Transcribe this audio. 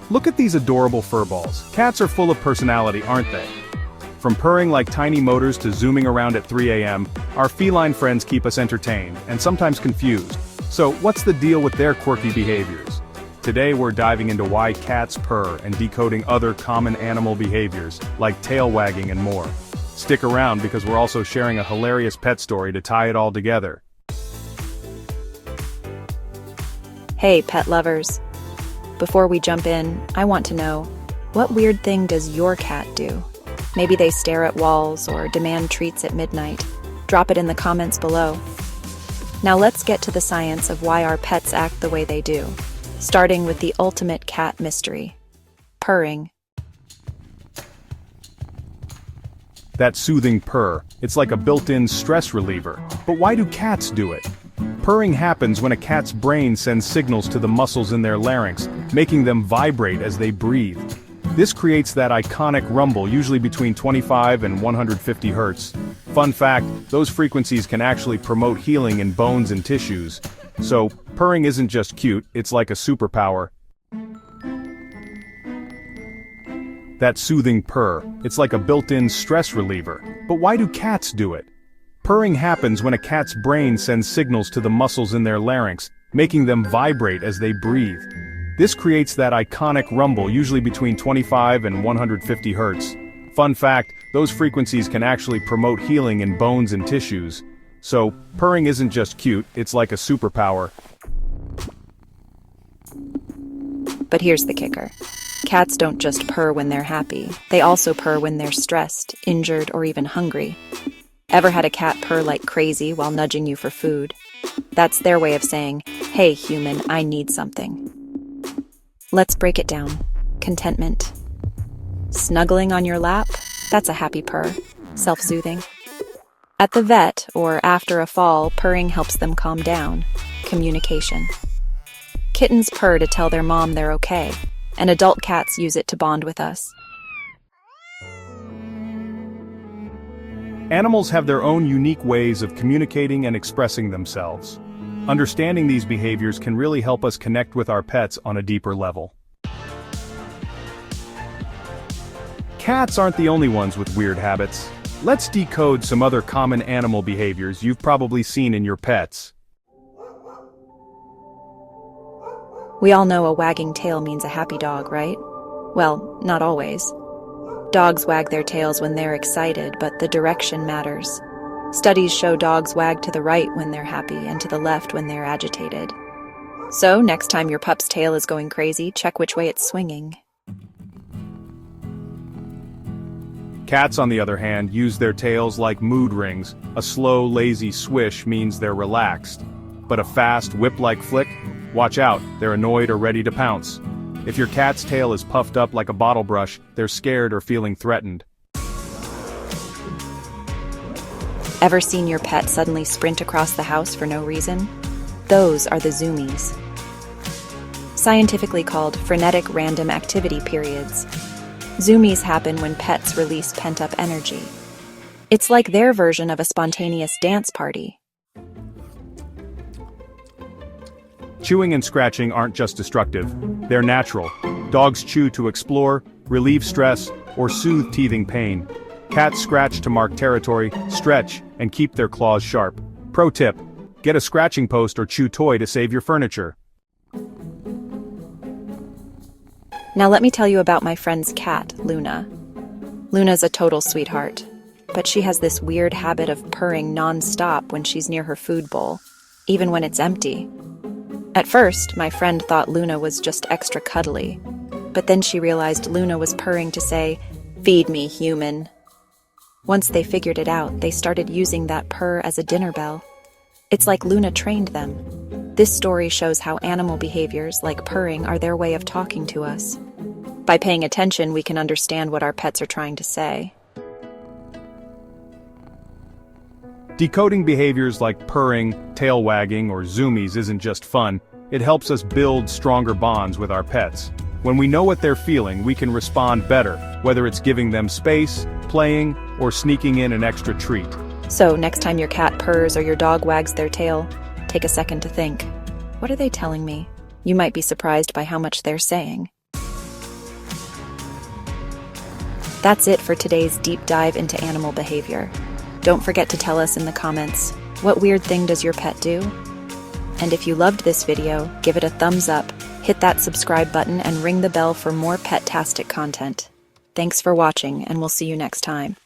Look at these adorable furballs. Cats are full of personality, aren't they? From purring like tiny motors to zooming around at 3 a.m., our feline friends keep us entertained, and sometimes confused. So, what's the deal with their quirky behaviors? Today we're diving into why cats purr and decoding other common animal behaviors, like tail wagging and more. Stick around because we're also sharing a hilarious pet story to tie it all together. Hey, pet lovers. Before we jump in, I want to know, what weird thing does your cat do? Maybe they stare at walls or demand treats at midnight. Drop it in the comments below. Now let's get to the science of why our pets act the way they do, starting with the ultimate cat mystery: purring. That soothing purr, it's like a built-in stress reliever. But why do cats do it? Purring happens when a cat's brain sends signals to the muscles in their larynx, making them vibrate as they breathe. This creates that iconic rumble, usually between 25 and 150 hertz. Fun fact, those frequencies can actually promote healing in bones and tissues. So, purring isn't just cute, it's like a superpower. That soothing purr, it's like a built-in stress reliever. But why do cats do it? Purring happens when a cat's brain sends signals to the muscles in their larynx, making them vibrate as they breathe. This creates that iconic rumble, usually between 25 and 150 hertz. Fun fact, those frequencies can actually promote healing in bones and tissues. So, purring isn't just cute, it's like a superpower. But here's the kicker. Cats don't just purr when they're happy, they also purr when they're stressed, injured, or even hungry. Ever had a cat purr like crazy while nudging you for food? That's their way of saying, "Hey human, I need something." Let's break it down. Contentment. Snuggling on your lap? That's a happy purr. Self-soothing. At the vet, or after a fall, purring helps them calm down. Communication. Kittens purr to tell their mom they're okay, and adult cats use it to bond with us. Animals have their own unique ways of communicating and expressing themselves. Understanding these behaviors can really help us connect with our pets on a deeper level. Cats aren't the only ones with weird habits. Let's decode some other common animal behaviors you've probably seen in your pets. We all know a wagging tail means a happy dog, right? Well, not always. Dogs wag their tails when they're excited, but the direction matters. Studies show dogs wag to the right when they're happy and to the left when they're agitated. So, next time your pup's tail is going crazy, check which way it's swinging. Cats, on the other hand, use their tails like mood rings. A slow, lazy swish means they're relaxed. But a fast, whip-like flick? Watch out, they're annoyed or ready to pounce. If your cat's tail is puffed up like a bottle brush, they're scared or feeling threatened. Ever seen your pet suddenly sprint across the house for no reason? Those are the zoomies. Scientifically called frenetic random activity periods. Zoomies happen when pets release pent-up energy. It's like their version of a spontaneous dance party. Chewing and scratching aren't just destructive, they're natural. Dogs chew to explore, relieve stress, or soothe teething pain. Cats scratch to mark territory, stretch, and keep their claws sharp. Pro tip: get a scratching post or chew toy to save your furniture. Now let me tell you about my friend's cat, Luna. Luna's a total sweetheart, but she has this weird habit of purring non-stop when she's near her food bowl, even when it's empty. At first, my friend thought Luna was just extra cuddly, but then she realized Luna was purring to say, "Feed me, human." Once they figured it out, they started using that purr as a dinner bell. It's like Luna trained them. This story shows how animal behaviors, like purring, are their way of talking to us. By paying attention, we can understand what our pets are trying to say. Decoding behaviors like purring, tail wagging, or zoomies isn't just fun, it helps us build stronger bonds with our pets. When we know what they're feeling, we can respond better, whether it's giving them space, playing, or sneaking in an extra treat. So, next time your cat purrs or your dog wags their tail, take a second to think, what are they telling me? You might be surprised by how much they're saying. That's it for today's deep dive into animal behavior. Don't forget to tell us in the comments, what weird thing does your pet do? And if you loved this video, give it a thumbs up, hit that subscribe button, and ring the bell for more pet-tastic content. Thanks for watching, and we'll see you next time.